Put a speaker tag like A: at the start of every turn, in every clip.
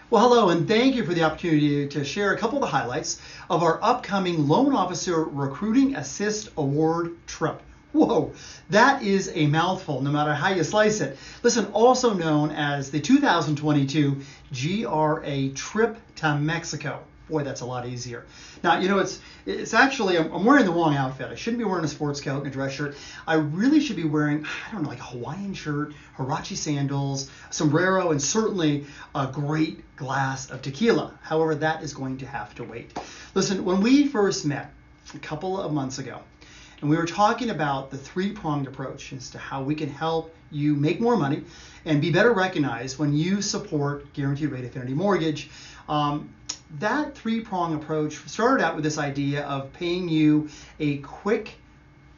A: Well, hello, and thank you for the opportunity to share a couple of the highlights of our upcoming Loan Officer Recruiting Assist Award trip. Whoa, that is a mouthful, no matter how you slice it. Listen, also known as the 2022 GRA Trip to Mexico. Boy, that's a lot easier. Now, it's actually, I'm wearing the wrong outfit. I shouldn't be wearing a sports coat and a dress shirt. I really should be wearing, I don't know, like a Hawaiian shirt, Huarache sandals, sombrero, and certainly a great glass of tequila. However, that is going to have to wait. Listen, when we first met a couple of months ago, and we were talking about the three-pronged approach as to how we can help you make more money and be better recognized when you support Guaranteed Rate Affinity Mortgage. That three-prong approach started out with this idea of paying you a quick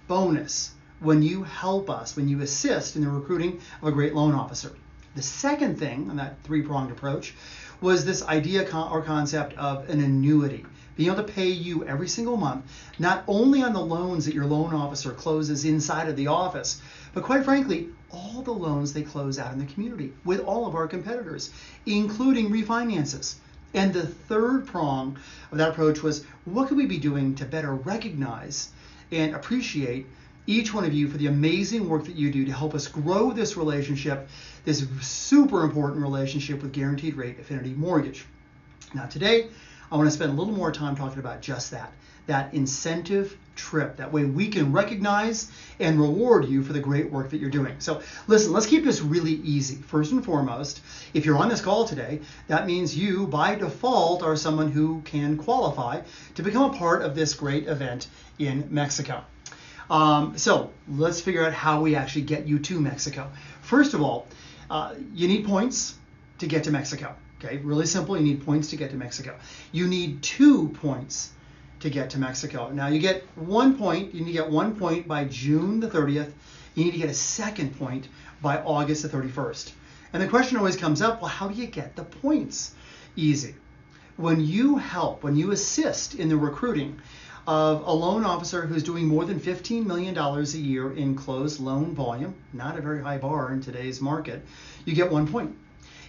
A: bonus when you help us, when you assist in the recruiting of a great loan officer. The second thing on that three-pronged approach was this idea or concept of an annuity, being able to pay you every single month, not only on the loans that your loan officer closes inside of the office, but quite frankly, all the loans they close out in the community with all of our competitors, including refinances. And the third prong of that approach was, what could we be doing to better recognize and appreciate each one of you for the amazing work that you do to help us grow this relationship, this super important relationship with Guaranteed Rate Affinity Mortgage. Now today, I want to spend a little more time talking about just that incentive trip. That way we can recognize and reward you for the great work that you're doing. So listen, let's keep this really easy. First and foremost, if you're on this call today, that means you by default are someone who can qualify to become a part of this great event in Mexico. So let's figure out how we actually get you to Mexico. First of all, you need points to get to Mexico. Okay, really simple. You need points to get to Mexico. You need 2 points to get to Mexico. Now you get 1 point. You need to get 1 point by June the 30th. You need to get a second point by August the 31st. And the question always comes up, well, how do you get the points? Easy. When you help, when you assist in the recruiting of a loan officer who's doing more than $15 million a year in closed loan volume, not a very high bar in today's market, you get 1 point.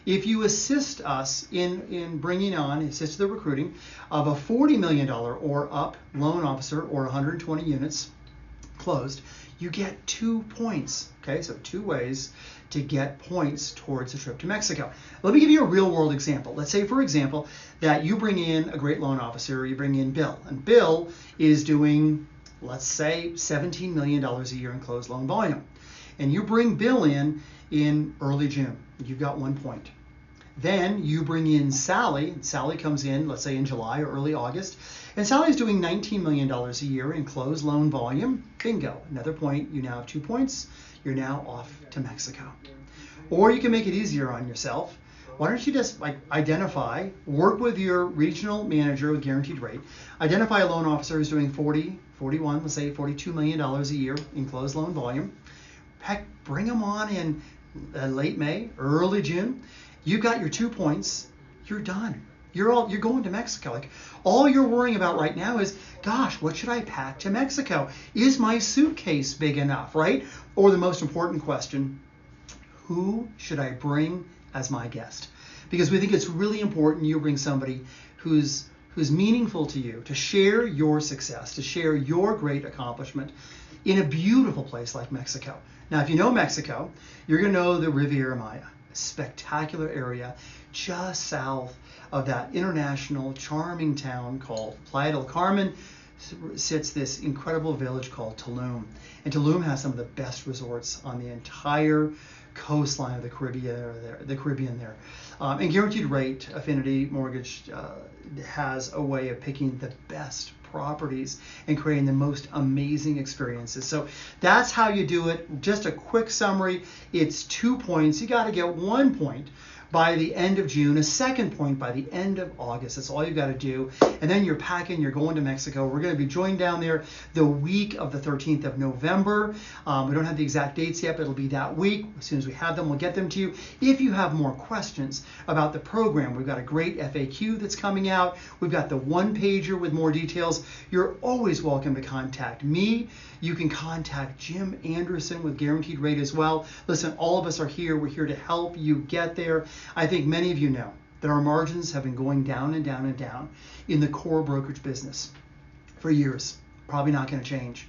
A: If you assist us in bringing on, assist the recruiting of a $40 million or up loan officer or 120 units closed, you get 2 points. Okay, so 2 ways to get points towards the trip to Mexico. Let me give you a real world example. Let's say, for example, that you bring in a great loan officer, or you bring in Bill, and Bill is doing, let's say, $17 million a year in closed loan volume. And you bring Bill in early June. You've got 1 point. Then you bring in Sally. Sally comes in, let's say in July or early August, and Sally's doing $19 million a year in closed loan volume. Bingo, another point. You now have 2 points. You're now off to Mexico. Or you can make it easier on yourself. Why don't you just identify, work with your regional manager with Guaranteed Rate, identify a loan officer who's doing 40, 41, let's say $42 million a year in closed loan volume. Heck, bring them on in late May, early June. You got your 2 points, you're done. You're going to Mexico. Like, all you're worrying about right now is, gosh, what should I pack to Mexico? Is my suitcase big enough, right? Or the most important question, who should I bring as my guest? Because we think it's really important you bring somebody who's meaningful to you, to share your success, to share your great accomplishment in a beautiful place like Mexico. Now, if you know Mexico, you're going to know the Riviera Maya. Spectacular area just south of that international charming town called Playa del Carmen sits this incredible village called Tulum. And Tulum has some of the best resorts on the entire coastline of the Caribbean there. And Guaranteed Rate Affinity Mortgage has a way of picking the best properties and creating the most amazing experiences. So that's how you do it. Just a quick summary. It's 2 points. You got to get 1 point by the end of June, a second point by the end of August. That's all you got to do. And then you're packing, you're going to Mexico. We're going to be joined down there the week of the 13th of November. We don't have the exact dates yet, but it'll be that week. As soon as we have them, we'll get them to you. If you have more questions about the program, we've got a great FAQ that's coming out. We've got the 1-pager with more details. You're always welcome to contact me. You can contact Jim Anderson with Guaranteed Rate as well. Listen, all of us are here. We're here to help you get there. I think many of you know that our margins have been going down and down and down in the core brokerage business for years. Probably not going to change.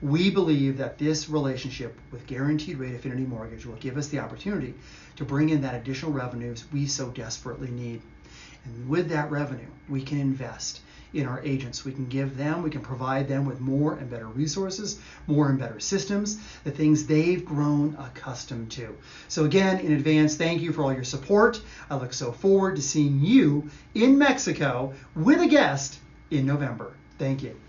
A: We believe that this relationship with Guaranteed Rate Affinity Mortgage will give us the opportunity to bring in that additional revenues we so desperately need. And with that revenue, we can invest in our agents. We can provide them with more and better resources, more and better systems, the things they've grown accustomed to. So again, in advance, thank you for all your support. I look so forward to seeing you in Mexico with a guest in November. Thank you.